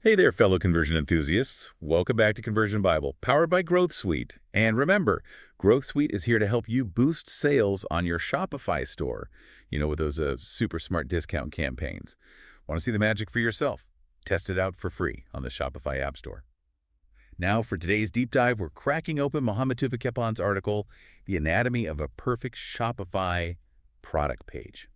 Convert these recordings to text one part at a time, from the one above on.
Hey there, fellow conversion enthusiasts. Welcome back to Conversion Bible, powered by Growth Suite. And remember, Growth Suite is here to help you boost sales on your Shopify store, with those super smart discount campaigns. Want to see the magic for yourself? Test it out for free on the Shopify App Store. Now, for today's deep dive, we're cracking open Mohammed Tufekhapan's article, The Anatomy of a Perfect Shopify Product Page.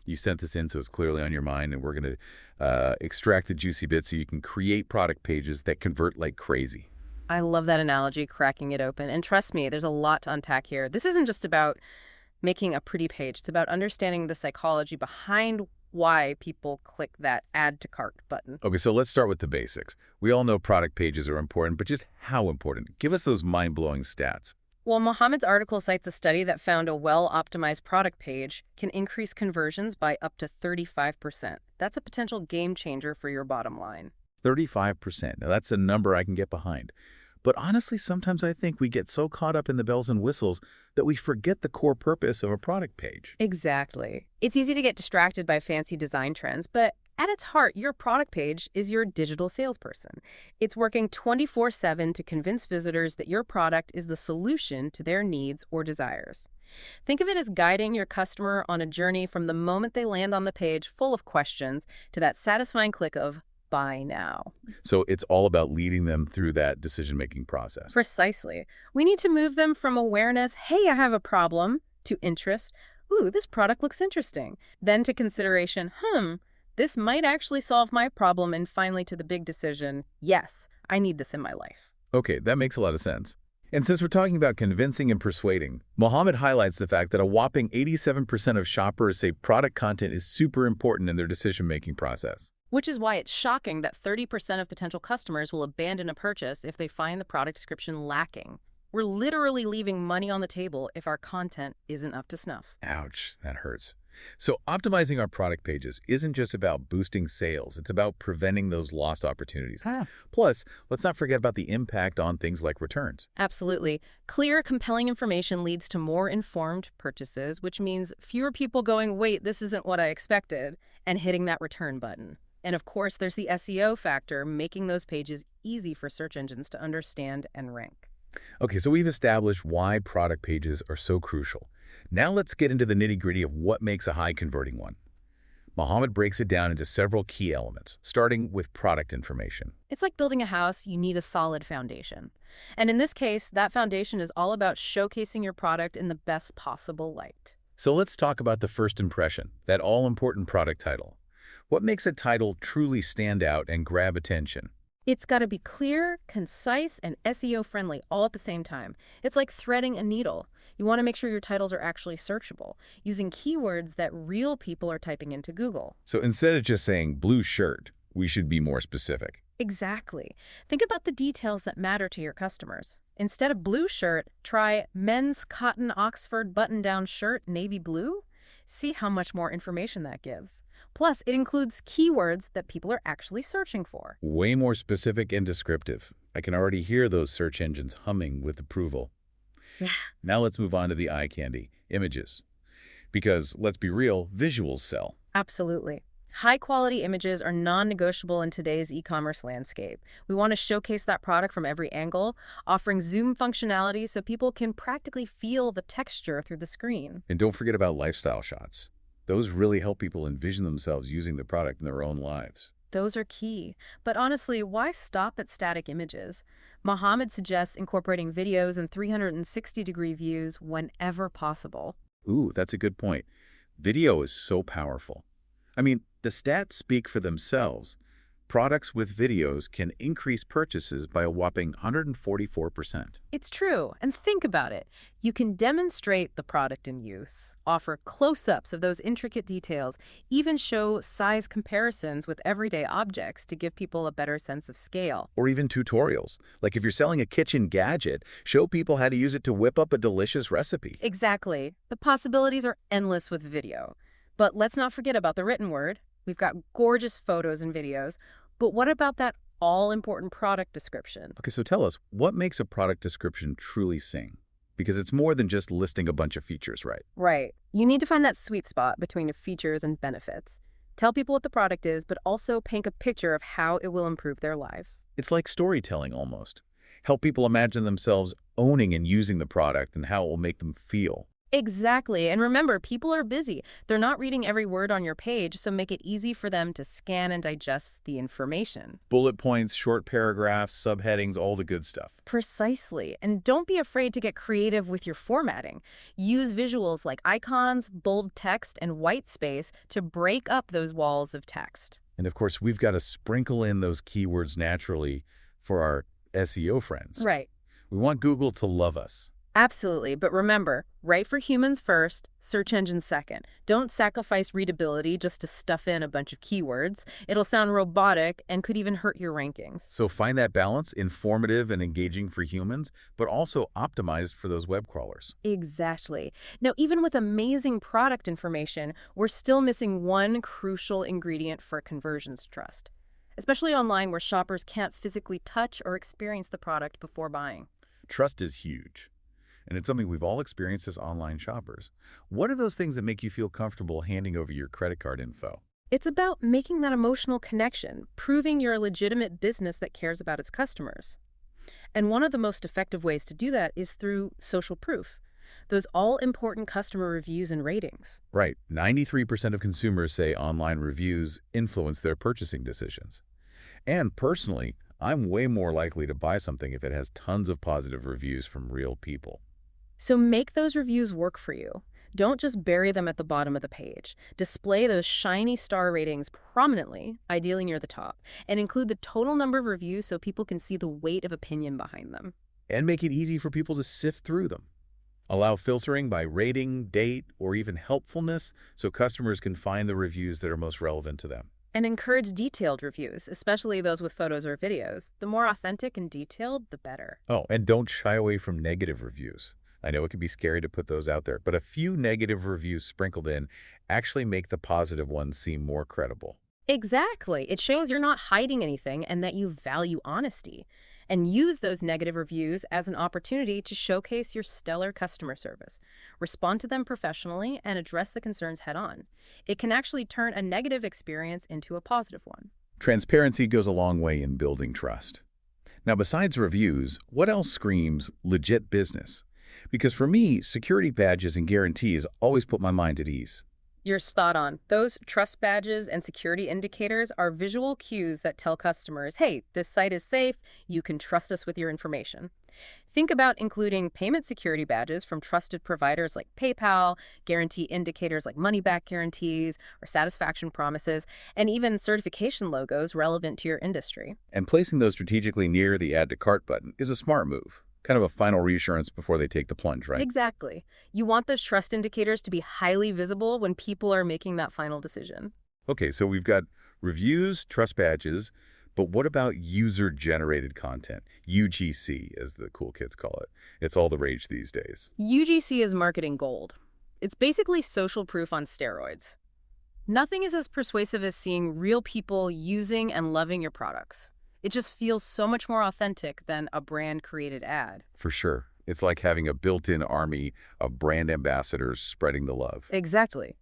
You sent this in, so it's clearly on your mind, and we're going to extract the juicy bits so you can create product pages that convert like crazy. I love that analogy, cracking it open. And trust me, there's a lot to unpack here. This isn't just about making a pretty page. It's about understanding the psychology behind why people click that add to cart button. Okay, so let's start with the basics. We all know product pages are important, but just how important? Give us those mind-blowing stats. Well, Mohammed's article cites a study that found a well-optimized product page can increase conversions by up to 35%. That's a potential game changer for your bottom line. 35%. Now, that's a number I can get behind. But honestly, sometimes I think we get so caught up in the bells and whistles that we forget the core purpose of a product page. Exactly. It's easy to get distracted by fancy design trends, but at its heart, your product page is your digital salesperson. It's working 24/7 to convince visitors that your product is the solution to their needs or desires. Think of it as guiding your customer on a journey from the moment they land on the page full of questions to that satisfying click of buy now. So it's all about leading them through that decision-making process. Precisely. We need to move them from awareness, hey, I have a problem, to interest, ooh, this product looks interesting, then to consideration, this might actually solve my problem, and finally to the big decision, yes, I need this in my life. Okay, that makes a lot of sense. And since we're talking about convincing and persuading, Mohammed highlights the fact that a whopping 87% of shoppers say product content is super important in their decision-making process. Which is why it's shocking that 30% of potential customers will abandon a purchase if they find the product description lacking. We're literally leaving money on the table if our content isn't up to snuff. Ouch, that hurts. So optimizing our product pages isn't just about boosting sales. It's about preventing those lost opportunities. Plus, let's not forget about the impact on things like returns. Absolutely. Clear, compelling information leads to more informed purchases, which means fewer people going, wait, this isn't what I expected, and hitting that return button. And of course, there's the SEO factor, making those pages easy for search engines to understand and rank. Okay, so we've established why product pages are so crucial. Now let's get into the nitty-gritty of what makes a high-converting one. Mohammed breaks it down into several key elements, starting with product information. It's like building a house, you need a solid foundation. And in this case, that foundation is all about showcasing your product in the best possible light. So let's talk about the first impression, that all-important product title. What makes a title truly stand out and grab attention? It's got to be clear, concise, and SEO-friendly all at the same time. It's like threading a needle. You want to make sure your titles are actually searchable, using keywords that real people are typing into Google. So instead of just saying blue shirt, we should be more specific. Exactly. Think about the details that matter to your customers. Instead of blue shirt, try men's cotton Oxford button-down shirt, navy blue. See how much more information that gives. Plus, it includes keywords that people are actually searching for. Way more specific and descriptive. I can already hear those search engines humming with approval. Yeah. Now let's move on to the eye candy, images. Because, let's be real, visuals sell. Absolutely. High-quality images are non-negotiable in today's e-commerce landscape. We want to showcase that product from every angle, offering zoom functionality so people can practically feel the texture through the screen. And don't forget about lifestyle shots. Those really help people envision themselves using the product in their own lives. Those are key. But honestly, why stop at static images? Mohammed suggests incorporating videos and 360-degree views whenever possible. Ooh, that's a good point. Video is so powerful. I mean, the stats speak for themselves. Products with videos can increase purchases by a whopping 144%. It's true. And think about it. You can demonstrate the product in use, offer close-ups of those intricate details, even show size comparisons with everyday objects to give people a better sense of scale. Or even tutorials. Like if you're selling a kitchen gadget, show people how to use it to whip up a delicious recipe. Exactly. The possibilities are endless with video. But let's not forget about the written word. We've got gorgeous photos and videos, but what about that all-important product description? Okay, so tell us, what makes a product description truly sing? Because it's more than just listing a bunch of features, right? Right. You need to find that sweet spot between the features and benefits. Tell people what the product is, but also paint a picture of how it will improve their lives. It's like storytelling almost. Help people imagine themselves owning and using the product and how it will make them feel. Exactly. And remember, people are busy. They're not reading every word on your page, so make it easy for them to scan and digest the information. Bullet points, short paragraphs, subheadings, all the good stuff. Precisely. And don't be afraid to get creative with your formatting. Use visuals like icons, bold text, and white space to break up those walls of text. And of course, we've got to sprinkle in those keywords naturally for our SEO friends. Right. We want Google to love us. Absolutely. But remember, write for humans first, search engine second. Don't sacrifice readability just to stuff in a bunch of keywords. It'll sound robotic and could even hurt your rankings. So find that balance, informative and engaging for humans, but also optimized for those web crawlers. Exactly. Now, even with amazing product information, we're still missing one crucial ingredient for conversions trust, especially online where shoppers can't physically touch or experience the product before buying. Trust is huge. And it's something we've all experienced as online shoppers. What are those things that make you feel comfortable handing over your credit card info? It's about making that emotional connection, proving you're a legitimate business that cares about its customers. And one of the most effective ways to do that is through social proof, those all-important customer reviews and ratings. Right. 93% of consumers say online reviews influence their purchasing decisions. And personally, I'm way more likely to buy something if it has tons of positive reviews from real people. So make those reviews work for you. Don't just bury them at the bottom of the page. Display those shiny star ratings prominently, ideally near the top, and include the total number of reviews so people can see the weight of opinion behind them. And make it easy for people to sift through them. Allow filtering by rating, date, or even helpfulness so customers can find the reviews that are most relevant to them. And encourage detailed reviews, especially those with photos or videos. The more authentic and detailed, the better. Oh, and don't shy away from negative reviews. I know it can be scary to put those out there, but a few negative reviews sprinkled in actually make the positive ones seem more credible. Exactly. It shows you're not hiding anything and that you value honesty. And use those negative reviews as an opportunity to showcase your stellar customer service. Respond to them professionally and address the concerns head on. It can actually turn a negative experience into a positive one. Transparency goes a long way in building trust. Now, besides reviews, what else screams legit business? Because for me, security badges and guarantees always put my mind at ease. You're spot on. Those trust badges and security indicators are visual cues that tell customers, hey, this site is safe, you can trust us with your information. Think about including payment security badges from trusted providers like PayPal, guarantee indicators like money-back guarantees or satisfaction promises, and even certification logos relevant to your industry. And placing those strategically near the Add to Cart button is a smart move. Kind of a final reassurance before they take the plunge, right? Exactly. You want those trust indicators to be highly visible when people are making that final decision. Okay, so we've got reviews, trust badges, but what about user-generated content? UGC, as the cool kids call it. It's all the rage these days. UGC is marketing gold. It's basically social proof on steroids. Nothing is as persuasive as seeing real people using and loving your products. It just feels so much more authentic than a brand-created ad. For sure. It's like having a built-in army of brand ambassadors spreading the love. Exactly.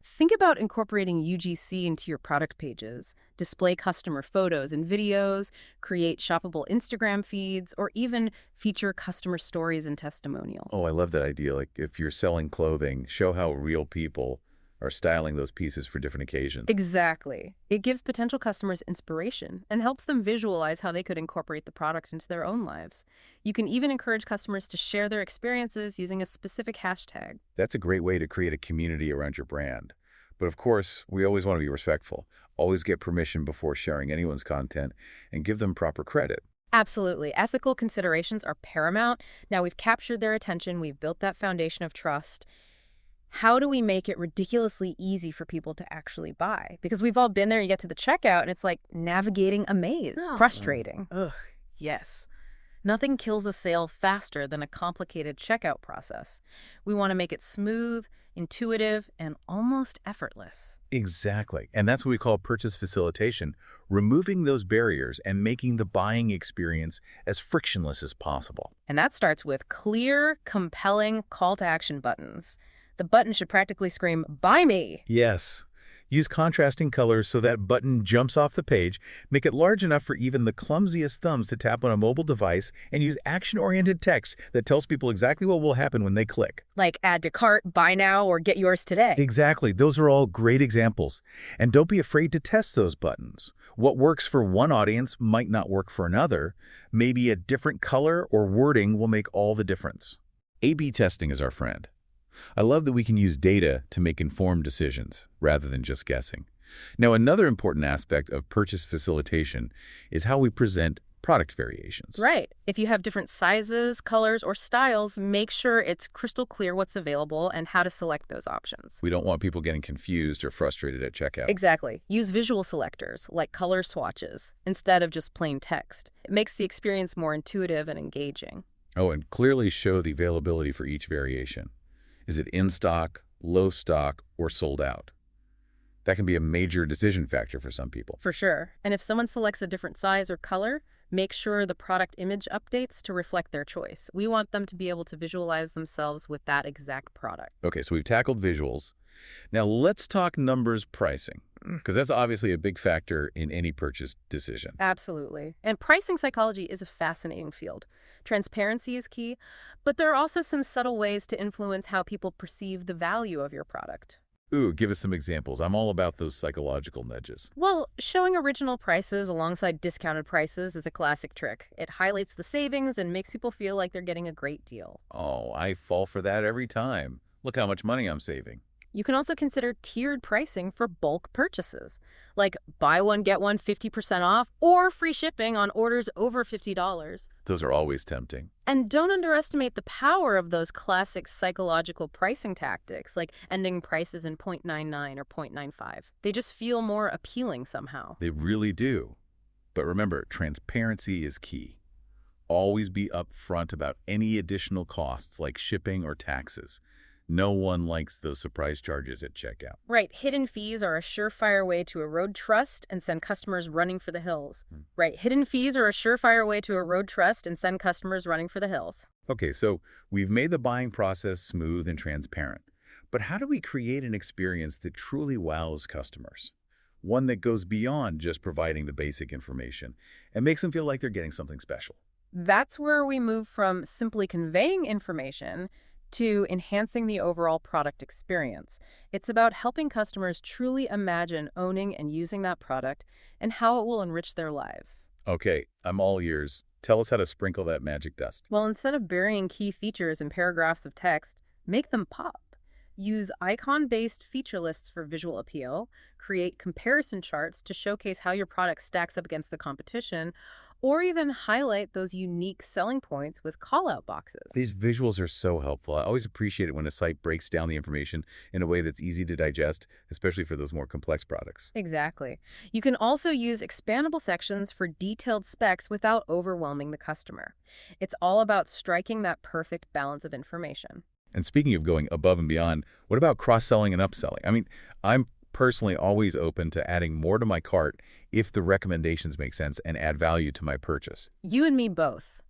Think about incorporating UGC into your product pages. Display customer photos and videos, create shoppable Instagram feeds, or even feature customer stories and testimonials. Oh, I love that idea. Like if you're selling clothing, show how real people are styling those pieces for different occasions. Exactly. It gives potential customers inspiration and helps them visualize how they could incorporate the product into their own lives. You can even encourage customers to share their experiences using a specific hashtag. That's a great way to create a community around your brand. But of course, we always want to be respectful. Always get permission before sharing anyone's content and give them proper credit. Absolutely. Ethical considerations are paramount. Now we've captured their attention. We've built that foundation of trust. How do we make it ridiculously easy for people to actually buy? Because we've all been there, you get to the checkout, and it's like navigating a maze. Frustrating. Ugh, yes. Nothing kills a sale faster than a complicated checkout process. We want to make it smooth, intuitive, and almost effortless. Exactly. And that's what we call purchase facilitation, removing those barriers and making the buying experience as frictionless as possible. And that starts with clear, compelling call to action buttons. The button should practically scream, "Buy me!" Yes. Use contrasting colors so that button jumps off the page, make it large enough for even the clumsiest thumbs to tap on a mobile device, and use action-oriented text that tells people exactly what will happen when they click. Like add to cart, buy now, or get yours today. Exactly. Those are all great examples. And don't be afraid to test those buttons. What works for one audience might not work for another. Maybe a different color or wording will make all the difference. A/B testing is our friend. I love that we can use data to make informed decisions rather than just guessing. Now, another important aspect of purchase facilitation is how we present product variations. Right. If you have different sizes, colors, or styles, make sure it's crystal clear what's available and how to select those options. We don't want people getting confused or frustrated at checkout. Exactly. Use visual selectors, like color swatches, instead of just plain text. It makes the experience more intuitive and engaging. Oh, and clearly show the availability for each variation. Is it in stock, low stock, or sold out? That can be a major decision factor for some people. For sure. And if someone selects a different size or color, make sure the product image updates to reflect their choice. We want them to be able to visualize themselves with that exact product. Okay, so we've tackled visuals. Now let's talk numbers pricing, because that's obviously a big factor in any purchase decision. Absolutely. And pricing psychology is a fascinating field. Transparency is key, but there are also some subtle ways to influence how people perceive the value of your product. Ooh, give us some examples. I'm all about those psychological nudges. Well, showing original prices alongside discounted prices is a classic trick. It highlights the savings and makes people feel like they're getting a great deal. Oh, I fall for that every time. Look how much money I'm saving. You can also consider tiered pricing for bulk purchases, like buy one, get one 50% off, or free shipping on orders over $50. Those are always tempting. And don't underestimate the power of those classic psychological pricing tactics, like ending prices in 0.99 or 0.95. They just feel more appealing somehow. They really do. But remember, transparency is key. Always be upfront about any additional costs like shipping or taxes. No one likes those surprise charges at checkout. Right. Hidden fees are a surefire way to erode trust and send customers running for the hills. Right. Hidden fees are a surefire way to erode trust and send customers running for the hills. Okay, so we've made the buying process smooth and transparent. But how do we create an experience that truly wows customers? One that goes beyond just providing the basic information and makes them feel like they're getting something special. That's where we move from simply conveying information to enhancing the overall product experience. It's about helping customers truly imagine owning and using that product and how it will enrich their lives. Okay, I'm all ears. Tell us how to sprinkle that magic dust. Well, instead of burying key features in paragraphs of text, make them pop. Use icon-based feature lists for visual appeal, create comparison charts to showcase how your product stacks up against the competition, or even highlight those unique selling points with call-out boxes. These visuals are so helpful. I always appreciate it when a site breaks down the information in a way that's easy to digest, especially for those more complex products. Exactly. You can also use expandable sections for detailed specs without overwhelming the customer. It's all about striking that perfect balance of information. And speaking of going above and beyond, what about cross-selling and upselling? I mean, I'm personally always open to adding more to my cart if the recommendations make sense and add value to my purchase. You and me both.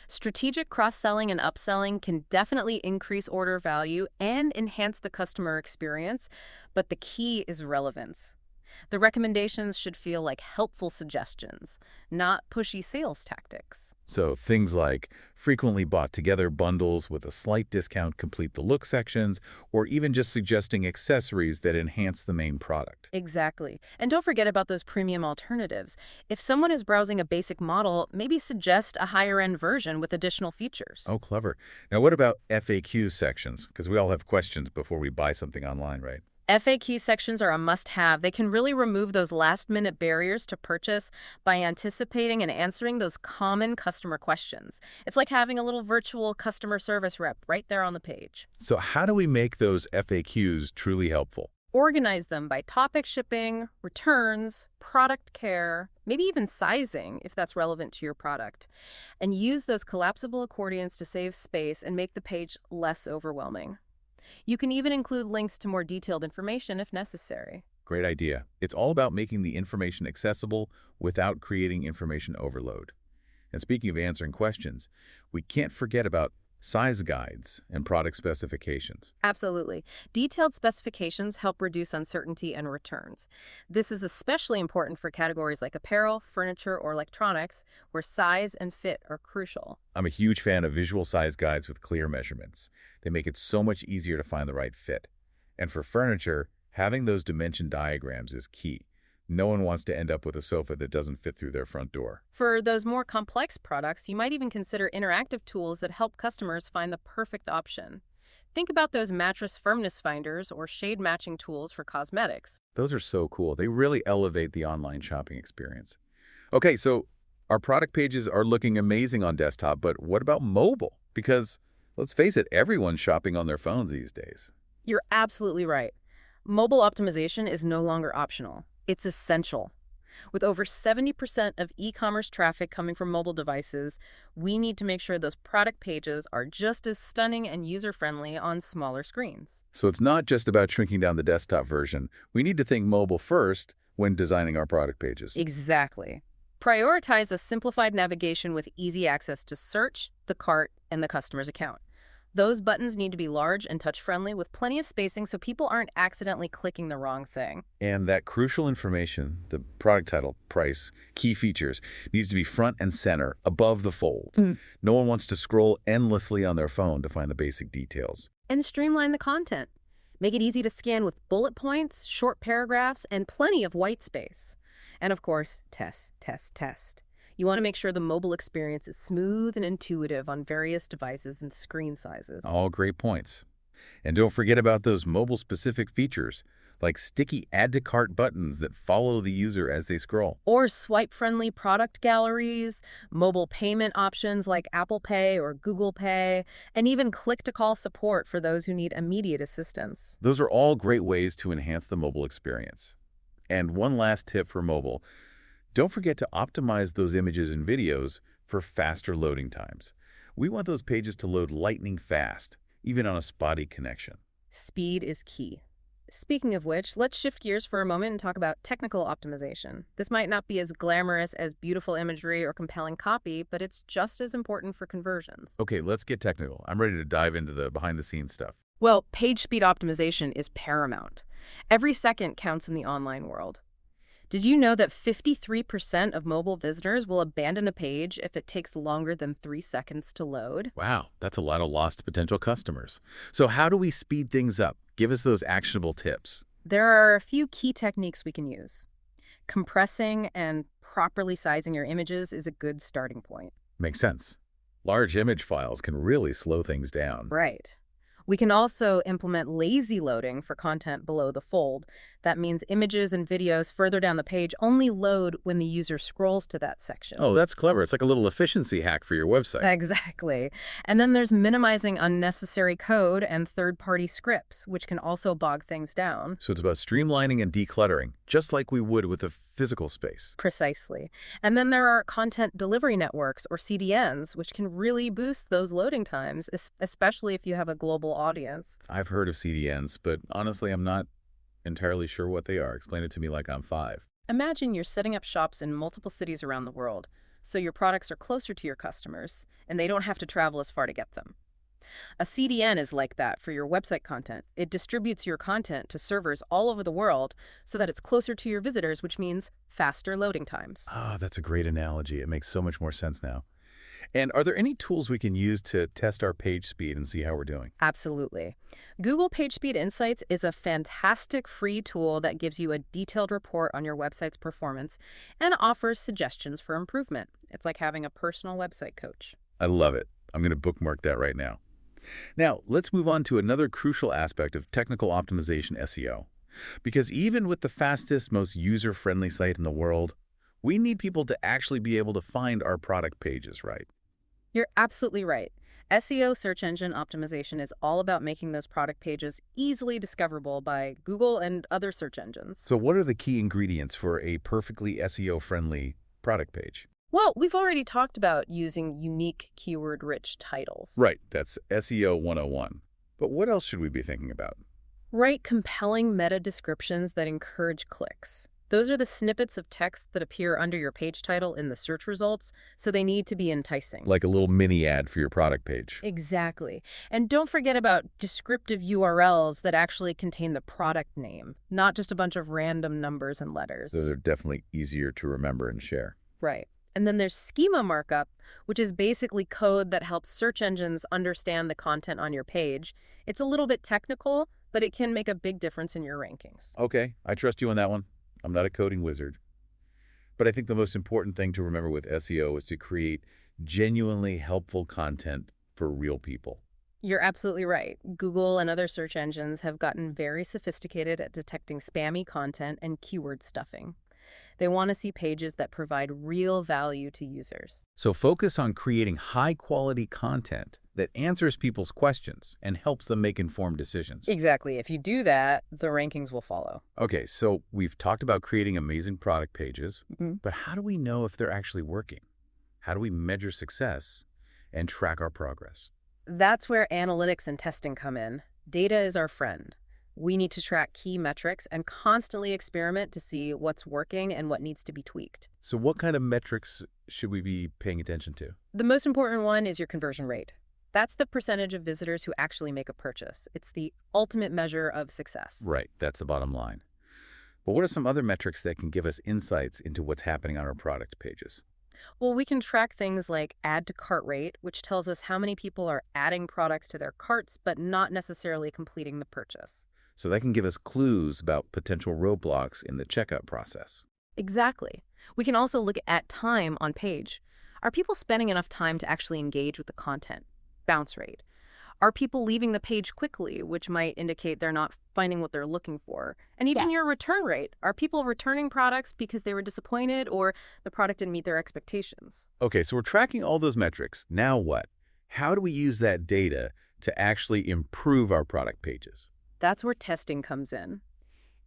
Strategic cross-selling and upselling can definitely increase order value and enhance the customer experience, but the key is relevance. The recommendations should feel like helpful suggestions, not pushy sales tactics. So things like frequently bought together bundles with a slight discount complete the look sections, or even just suggesting accessories that enhance the main product. Exactly. And don't forget about those premium alternatives. If someone is browsing a basic model, maybe suggest a higher-end version with additional features. Oh, clever. Now, what about FAQ sections? Because we all have questions before we buy something online, right? FAQ sections are a must-have. They can really remove those last-minute barriers to purchase by anticipating and answering those common customer questions. It's like having a little virtual customer service rep right there on the page. So how do we make those FAQs truly helpful? Organize them by topic, shipping, returns, product care, maybe even sizing if that's relevant to your product. And use those collapsible accordions to save space and make the page less overwhelming. You can even include links to more detailed information if necessary. Great idea. It's all about making the information accessible without creating information overload. And speaking of answering questions, we can't forget about size guides, and product specifications. Absolutely. Detailed specifications help reduce uncertainty and returns. This is especially important for categories like apparel, furniture, or electronics, where size and fit are crucial. I'm a huge fan of visual size guides with clear measurements. They make it so much easier to find the right fit. And for furniture, having those dimension diagrams is key. No one wants to end up with a sofa that doesn't fit through their front door. For those more complex products, you might even consider interactive tools that help customers find the perfect option. Think about those mattress firmness finders or shade matching tools for cosmetics. Those are so cool. They really elevate the online shopping experience. Okay, so our product pages are looking amazing on desktop, but what about mobile? Because let's face it, everyone's shopping on their phones these days. You're absolutely right. Mobile optimization is no longer optional. It's essential. With over 70% of e-commerce traffic coming from mobile devices, we need to make sure those product pages are just as stunning and user-friendly on smaller screens. So it's not just about shrinking down the desktop version. We need to think mobile first when designing our product pages. Exactly. Prioritize a simplified navigation with easy access to search, the cart, and the customer's account. Those buttons need to be large and touch-friendly with plenty of spacing so people aren't accidentally clicking the wrong thing. And that crucial information, the product title, price, key features, needs to be front and center, above the fold. No one wants to scroll endlessly on their phone to find the basic details. And streamline the content. Make it easy to scan with bullet points, short paragraphs, and plenty of white space. And of course, test, test, test. You want to make sure the mobile experience is smooth and intuitive on various devices and screen sizes. All great points. And don't forget about those mobile-specific features, like sticky add-to-cart buttons that follow the user as they scroll. Or swipe-friendly product galleries, mobile payment options like Apple Pay or Google Pay, and even click-to-call support for those who need immediate assistance. Those are all great ways to enhance the mobile experience. And one last tip for mobile. Don't forget to optimize those images and videos for faster loading times. We want those pages to load lightning fast, even on a spotty connection. Speed is key. Speaking of which, let's shift gears for a moment and talk about technical optimization. This might not be as glamorous as beautiful imagery or compelling copy, but it's just as important for conversions. Okay, let's get technical. I'm ready to dive into the behind-the-scenes stuff. Well, page speed optimization is paramount. Every second counts in the online world. Did you know that 53% of mobile visitors will abandon a page if it takes longer than 3 seconds to load? Wow, that's a lot of lost potential customers. So how do we speed things up? Give us those actionable tips. There are a few key techniques we can use. Compressing and properly sizing your images is a good starting point. Makes sense. Large image files can really slow things down. Right. We can also implement lazy loading for content below the fold. That means images and videos further down the page only load when the user scrolls to that section. Oh, that's clever. It's like a little efficiency hack for your website. Exactly. And then there's minimizing unnecessary code and third-party scripts, which can also bog things down. So it's about streamlining and decluttering, just like we would with a physical space. Precisely. And then there are content delivery networks, or CDNs, which can really boost those loading times, especially if you have a global audience. I've heard of CDNs, but honestly, I'm not entirely sure what they are. Explain it to me like I'm 5. Imagine you're setting up shops in multiple cities around the world, so your products are closer to your customers, and they don't have to travel as far to get them. A CDN is like that for your website content. It distributes your content to servers all over the world so that it's closer to your visitors, which means faster loading times. Ah, that's a great analogy. It makes so much more sense now. And are there any tools we can use to test our page speed and see how we're doing? Absolutely. Google PageSpeed Insights is a fantastic free tool that gives you a detailed report on your website's performance and offers suggestions for improvement. It's like having a personal website coach. I love it. I'm going to bookmark that right now. Now, let's move on to another crucial aspect of technical optimization SEO. Because even with the fastest, most user-friendly site in the world, we need people to actually be able to find our product pages, right? You're absolutely right. SEO, search engine optimization, is all about making those product pages easily discoverable by Google and other search engines. So what are the key ingredients for a perfectly SEO-friendly product page? Well, we've already talked about using unique keyword-rich titles. Right, that's SEO 101. But what else should we be thinking about? Write compelling meta descriptions that encourage clicks. Those are the snippets of text that appear under your page title in the search results, so they need to be enticing. Like a little mini ad for your product page. Exactly. And don't forget about descriptive URLs that actually contain the product name, not just a bunch of random numbers and letters. Those are definitely easier to remember and share. Right. And then there's schema markup, which is basically code that helps search engines understand the content on your page. It's a little bit technical, but it can make a big difference in your rankings. Okay, I trust you on that one. I'm not a coding wizard. But I think the most important thing to remember with SEO is to create genuinely helpful content for real people. You're absolutely right. Google and other search engines have gotten very sophisticated at detecting spammy content and keyword stuffing. They want to see pages that provide real value to users. So focus on creating high-quality content that answers people's questions and helps them make informed decisions. Exactly. If you do that, the rankings will follow. Okay, so we've talked about creating amazing product pages, Mm-hmm. but how do we know if they're actually working? How do we measure success and track our progress? That's where analytics and testing come in. Data is our friend. We need to track key metrics and constantly experiment to see what's working and what needs to be tweaked. So what kind of metrics should we be paying attention to? The most important one is your conversion rate. That's the percentage of visitors who actually make a purchase. It's the ultimate measure of success. Right, that's the bottom line. But what are some other metrics that can give us insights into what's happening on our product pages? Well, we can track things like add to cart rate, which tells us how many people are adding products to their carts but not necessarily completing the purchase. So that can give us clues about potential roadblocks in the checkout process. Exactly. We can also look at time on page. Are people spending enough time to actually engage with the content? Bounce rate. Are people leaving the page quickly, which might indicate they're not finding what they're looking for? And even your return rate. Are people returning products because they were disappointed or the product didn't meet their expectations? Okay, so we're tracking all those metrics. Now what? How do we use that data to actually improve our product pages? That's where testing comes in.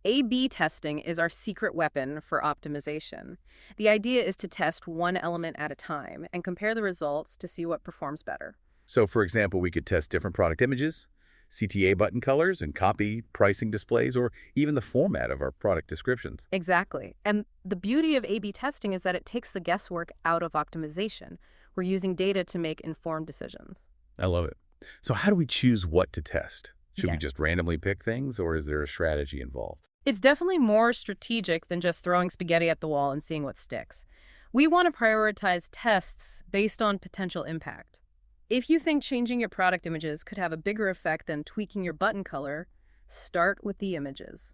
A/B testing is our secret weapon for optimization. The idea is to test one element at a time and compare the results to see what performs better. So, for example, we could test different product images, CTA button colors, and copy, pricing displays, or even the format of our product descriptions. Exactly. And the beauty of A/B testing is that it takes the guesswork out of optimization. We're using data to make informed decisions. I love it. So how do we choose what to test? Should we Yeah. just randomly pick things, or is there a strategy involved? It's definitely more strategic than just throwing spaghetti at the wall and seeing what sticks. We want to prioritize tests based on potential impact. If you think changing your product images could have a bigger effect than tweaking your button color, start with the images.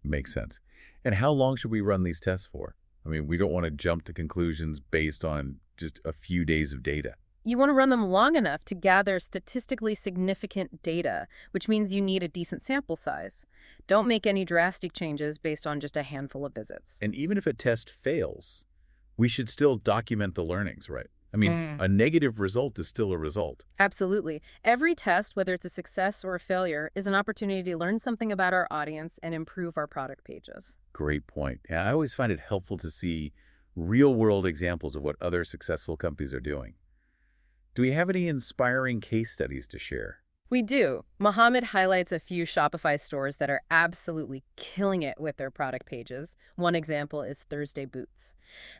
Makes sense. And how long should we run these tests for? I mean, we don't want to jump to conclusions based on just a few days of data. You want to run them long enough to gather statistically significant data, which means you need a decent sample size. Don't make any drastic changes based on just a handful of visits. And even if a test fails, we should still document the learnings, right? I mean, a negative result is still a result. Absolutely. Every test, whether it's a success or a failure, is an opportunity to learn something about our audience and improve our product pages. Great point. Yeah, I always find it helpful to see real-world examples of what other successful companies are doing. Do we have any inspiring case studies to share? We do. Mohammed highlights a few Shopify stores that are absolutely killing it with their product pages. One example is Thursday Boots.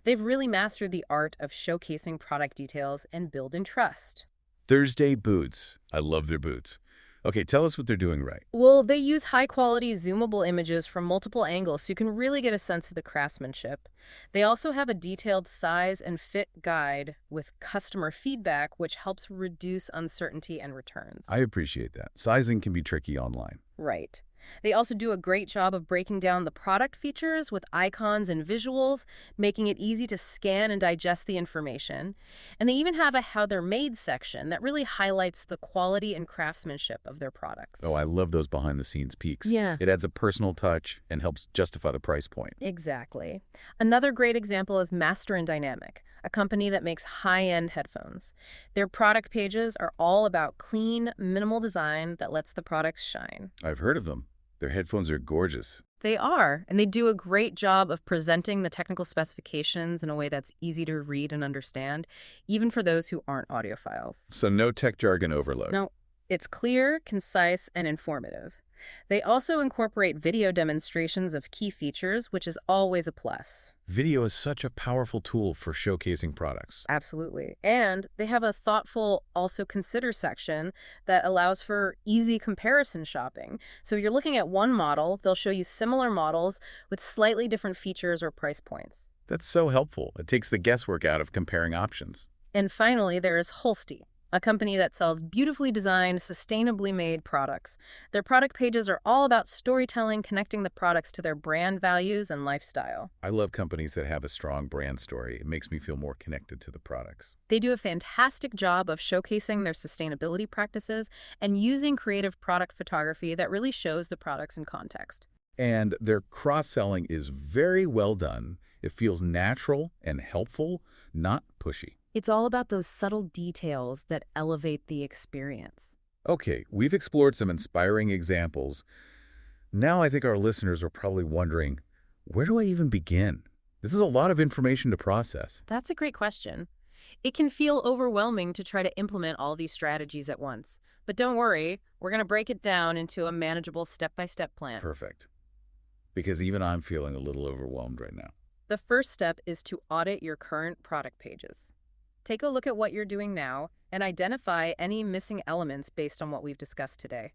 They've really mastered the art of showcasing product details and building trust. Thursday Boots. I love their boots. Okay, tell us what they're doing right. Well, they use high-quality zoomable images from multiple angles so you can really get a sense of the craftsmanship. They also have a detailed size and fit guide with customer feedback, which helps reduce uncertainty and returns. I appreciate that. Sizing can be tricky online. Right. They also do a great job of breaking down the product features with icons and visuals, making it easy to scan and digest the information. And they even have a How They're Made section that really highlights the quality and craftsmanship of their products. Oh, I love those behind-the-scenes peeks. Yeah. It adds a personal touch and helps justify the price point. Exactly. Another great example is Master and Dynamic, a company that makes high-end headphones. Their product pages are all about clean, minimal design that lets the products shine. I've heard of them. Their headphones are gorgeous. They are, and they do a great job of presenting the technical specifications in a way that's easy to read and understand, even for those who aren't audiophiles. So no tech jargon overload. No, it's clear, concise, and informative. They also incorporate video demonstrations of key features, which is always a plus. Video is such a powerful tool for showcasing products. Absolutely. And they have a thoughtful also consider section that allows for easy comparison shopping. So if you're looking at one model, they'll show you similar models with slightly different features or price points. That's so helpful. It takes the guesswork out of comparing options. And finally, there is Holsti, a company that sells beautifully designed, sustainably made products. Their product pages are all about storytelling, connecting the products to their brand values and lifestyle. I love companies that have a strong brand story. It makes me feel more connected to the products. They do a fantastic job of showcasing their sustainability practices and using creative product photography that really shows the products in context. And their cross-selling is very well done. It feels natural and helpful, not pushy. It's all about those subtle details that elevate the experience. Okay, we've explored some inspiring examples. Now I think our listeners are probably wondering, where do I even begin? This is a lot of information to process. That's a great question. It can feel overwhelming to try to implement all these strategies at once. But don't worry, we're going to break it down into a manageable step-by-step plan. Perfect. Because even I'm feeling a little overwhelmed right now. The first step is to audit your current product pages. Take a look at what you're doing now and identify any missing elements based on what we've discussed today.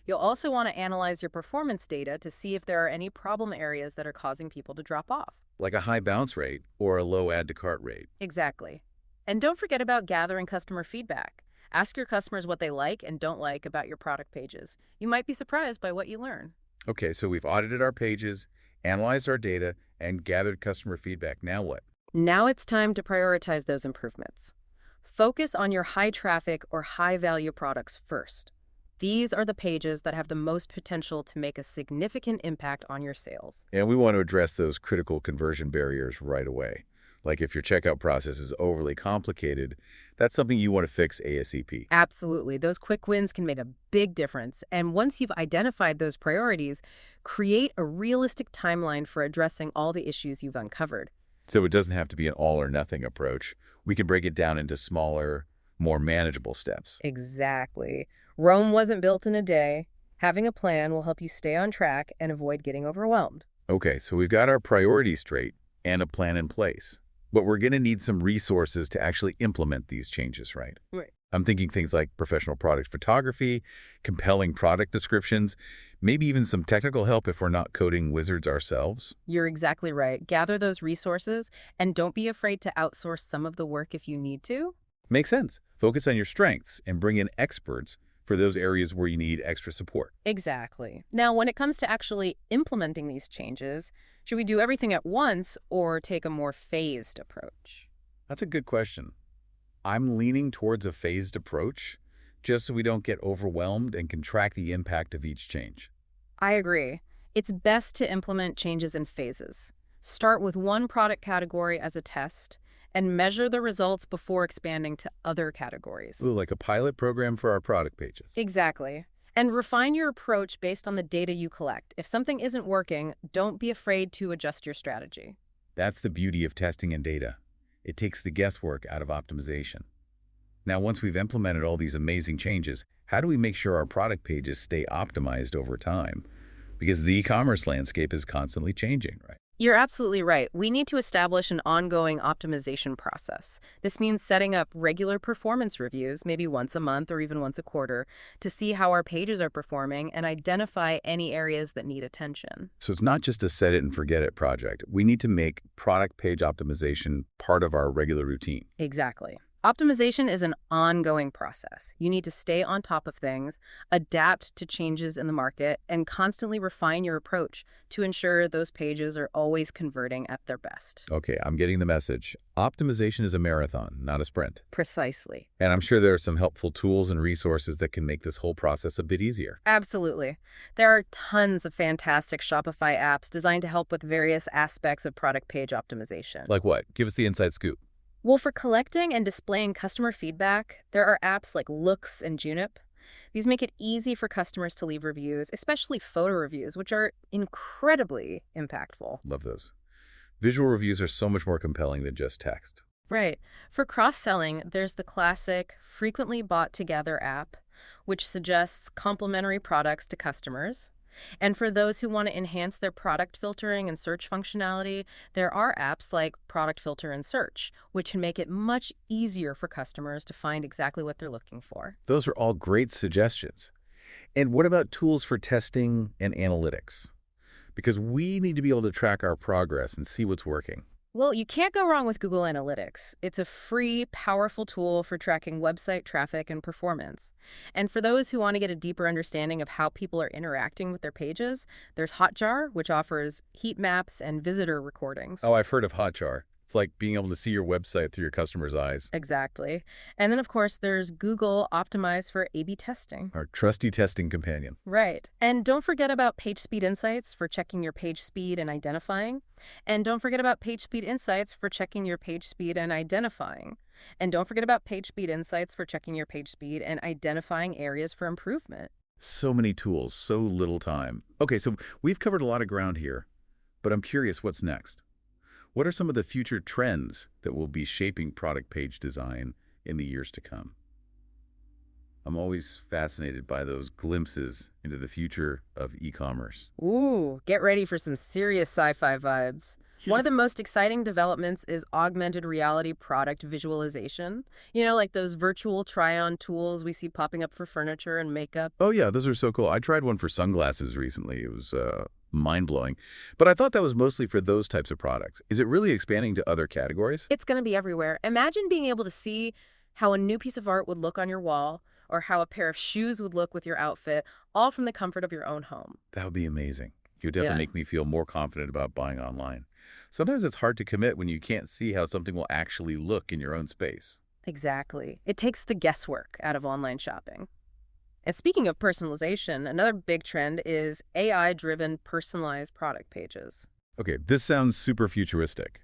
You'll also want to analyze your performance data to see if there are any problem areas that are causing people to drop off. Like a high bounce rate or a low add-to-cart rate. Exactly. And don't forget about gathering customer feedback. Ask your customers what they like and don't like about your product pages. You might be surprised by what you learn. Okay, so we've audited our pages, analyzed our data, and gathered customer feedback. Now what? Now it's time to prioritize those improvements. Focus on your high-traffic or high-value products first. These are the pages that have the most potential to make a significant impact on your sales. And we want to address those critical conversion barriers right away. Like if your checkout process is overly complicated, that's something you want to fix ASAP. Absolutely. Those quick wins can make a big difference. And once you've identified those priorities, create a realistic timeline for addressing all the issues you've uncovered. So it doesn't have to be an all-or-nothing approach. We can break it down into smaller, more manageable steps. Exactly. Rome wasn't built in a day. Having a plan will help you stay on track and avoid getting overwhelmed. Okay, so we've got our priorities straight and a plan in place. But we're going to need some resources to actually implement these changes, right? Right. I'm thinking things like professional product photography, compelling product descriptions, maybe even some technical help if we're not coding wizards ourselves. You're exactly right. Gather those resources and don't be afraid to outsource some of the work if you need to. Makes sense. Focus on your strengths and bring in experts for those areas where you need extra support. Exactly. Now, when it comes to actually implementing these changes, should we do everything at once or take a more phased approach? That's a good question. I'm leaning towards a phased approach, just so we don't get overwhelmed and can track the impact of each change. I agree. It's best to implement changes in phases. Start with one product category as a test and measure the results before expanding to other categories. Ooh, like a pilot program for our product pages. Exactly. And refine your approach based on the data you collect. If something isn't working, don't be afraid to adjust your strategy. That's the beauty of testing and data. It takes the guesswork out of optimization. Now, once we've implemented all these amazing changes, how do we make sure our product pages stay optimized over time? Because the e-commerce landscape is constantly changing, right? You're absolutely right. We need to establish an ongoing optimization process. This means setting up regular performance reviews, maybe once a month or even once a quarter, to see how our pages are performing and identify any areas that need attention. So it's not just a set it and forget it project. We need to make product page optimization part of our regular routine. Exactly. Optimization is an ongoing process. You need to stay on top of things, adapt to changes in the market, and constantly refine your approach to ensure those pages are always converting at their best. Okay, I'm getting the message. Optimization is a marathon, not a sprint. Precisely. And I'm sure there are some helpful tools and resources that can make this whole process a bit easier. Absolutely. There are tons of fantastic Shopify apps designed to help with various aspects of product page optimization. Like what? Give us the inside scoop. Well, for collecting and displaying customer feedback, there are apps like Looks and Junip. These make it easy for customers to leave reviews, especially photo reviews, which are incredibly impactful. Love those. Visual reviews are so much more compelling than just text. Right. For cross-selling, there's the classic Frequently Bought Together app, which suggests complementary products to customers. And for those who want to enhance their product filtering and search functionality, there are apps like Product Filter and Search, which can make it much easier for customers to find exactly what they're looking for. Those are all great suggestions. And what about tools for testing and analytics? Because we need to be able to track our progress and see what's working. Well, you can't go wrong with Google Analytics. It's a free, powerful tool for tracking website traffic and performance. And for those who want to get a deeper understanding of how people are interacting with their pages, there's Hotjar, which offers heat maps and visitor recordings. Oh, I've heard of Hotjar. It's like being able to see your website through your customer's eyes. Exactly. And then, of course, there's Google Optimize for A/B testing. Our trusty testing companion. Right. And don't forget about Page Speed Insights for checking your page speed and identifying. And don't forget about Page Speed Insights for checking your page speed and identifying. And don't forget about Page Speed Insights for checking your page speed and identifying areas for improvement. So many tools, so little time. Okay, so we've covered a lot of ground here, but I'm curious what's next. What are some of the future trends that will be shaping product page design in the years to come? I'm always fascinated by those glimpses into the future of e-commerce. Ooh, get ready for some serious sci-fi vibes. One of the most exciting developments is augmented reality product visualization. You know, like those virtual try-on tools we see popping up for furniture and makeup. Oh yeah, those are so cool. I tried one for sunglasses recently. It was mind-blowing. But I thought that was mostly for those types of products. Is it really expanding to other categories? It's going to be everywhere. Imagine being able to see how a new piece of art would look on your wall or how a pair of shoes would look with your outfit, all from the comfort of your own home. That would be amazing. It would definitely Yeah. make me feel more confident about buying online. Sometimes it's hard to commit when you can't see how something will actually look in your own space. Exactly. It takes the guesswork out of online shopping. And speaking of personalization, another big trend is AI-driven personalized product pages. Okay, this sounds super futuristic.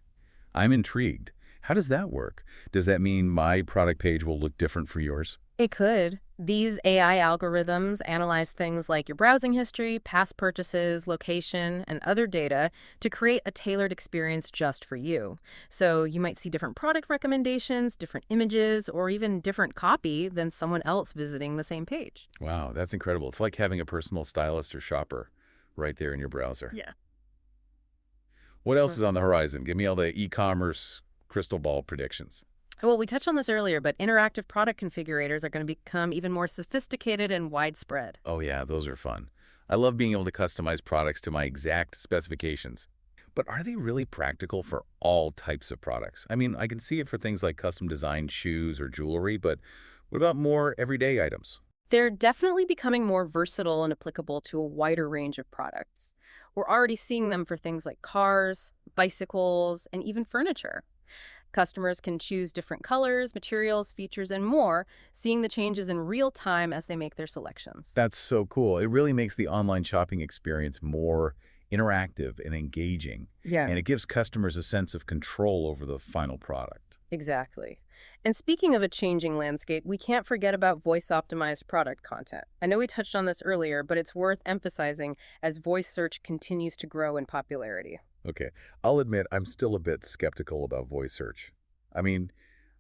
I'm intrigued. How does that work? Does that mean my product page will look different for yours? It could. These AI algorithms analyze things like your browsing history, past purchases, location, and other data to create a tailored experience just for you. So you might see different product recommendations, different images, or even different copy than someone else visiting the same page. Wow, that's incredible. It's like having a personal stylist or shopper right there in your browser. Yeah. What else is on the horizon? Give me all the e-commerce crystal ball predictions. Well, we touched on this earlier, but interactive product configurators are going to become even more sophisticated and widespread. Oh yeah, those are fun. I love being able to customize products to my exact specifications. But are they really practical for all types of products? I mean, I can see it for things like custom designed shoes or jewelry, but what about more everyday items? They're definitely becoming more versatile and applicable to a wider range of products. We're already seeing them for things like cars, bicycles, and even furniture. Customers can choose different colors, materials, features, and more, seeing the changes in real time as they make their selections. That's so cool. It really makes the online shopping experience more interactive and engaging, Yeah. and it gives customers a sense of control over the final product. Exactly. And speaking of a changing landscape, we can't forget about voice-optimized product content. I know we touched on this earlier, but it's worth emphasizing as voice search continues to grow in popularity. Okay, I'll admit I'm still a bit skeptical about voice search. I mean,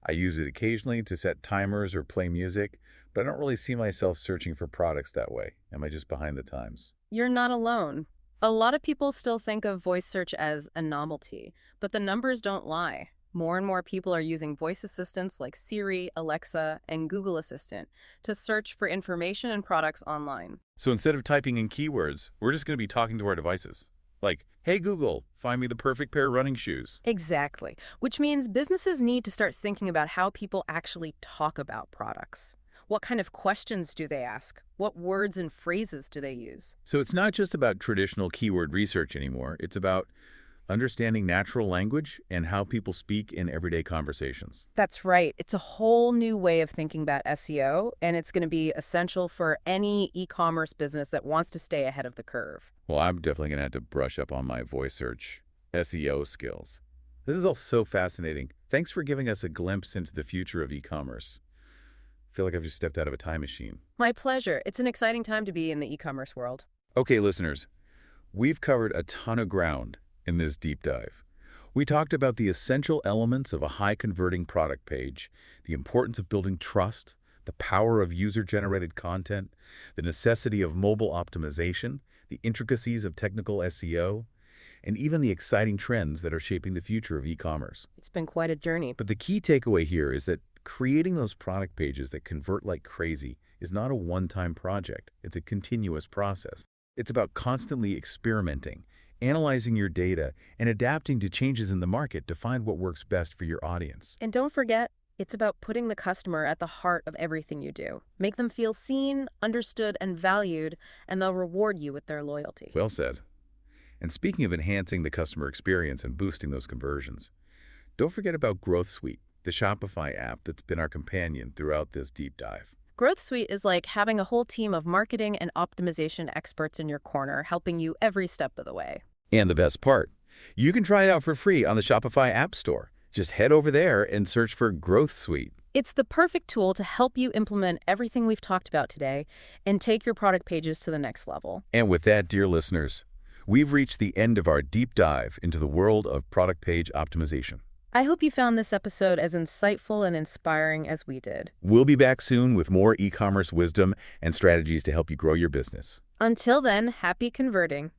I use it occasionally to set timers or play music, but I don't really see myself searching for products that way. Am I just behind the times? You're not alone. A lot of people still think of voice search as a novelty, but the numbers don't lie. More and more people are using voice assistants like Siri, Alexa, and Google Assistant to search for information and products online. So instead of typing in keywords, we're just going to be talking to our devices. Like, hey Google, find me the perfect pair of running shoes. Exactly, which means businesses need to start thinking about how people actually talk about products. What kind of questions do they ask? What words and phrases do they use? So it's not just about traditional keyword research anymore. It's about understanding natural language and how people speak in everyday conversations. That's right. It's a whole new way of thinking about SEO, and it's going to be essential for any e-commerce business that wants to stay ahead of the curve. Well, I'm definitely going to have to brush up on my voice search SEO skills. This is all so fascinating. Thanks for giving us a glimpse into the future of e-commerce. I feel like I've just stepped out of a time machine. My pleasure. It's an exciting time to be in the e-commerce world. Okay, listeners, we've covered a ton of ground in this deep dive. We talked about the essential elements of a high-converting product page, the importance of building trust, the power of user-generated content, the necessity of mobile optimization, the intricacies of technical SEO, and even the exciting trends that are shaping the future of e-commerce. It's been quite a journey. But the key takeaway here is that creating those product pages that convert like crazy is not a one-time project. It's a continuous process. It's about constantly experimenting, analyzing your data, and adapting to changes in the market to find what works best for your audience. And don't forget, it's about putting the customer at the heart of everything you do. Make them feel seen, understood, and valued, and they'll reward you with their loyalty. Well said. And speaking of enhancing the customer experience and boosting those conversions, don't forget about Growth Suite, the Shopify app that's been our companion throughout this deep dive. Growth Suite is like having a whole team of marketing and optimization experts in your corner, helping you every step of the way. And the best part, you can try it out for free on the Shopify App Store. Just head over there and search for Growth Suite. It's the perfect tool to help you implement everything we've talked about today and take your product pages to the next level. And with that, dear listeners, we've reached the end of our deep dive into the world of product page optimization. I hope you found this episode as insightful and inspiring as we did. We'll be back soon with more e-commerce wisdom and strategies to help you grow your business. Until then, happy converting.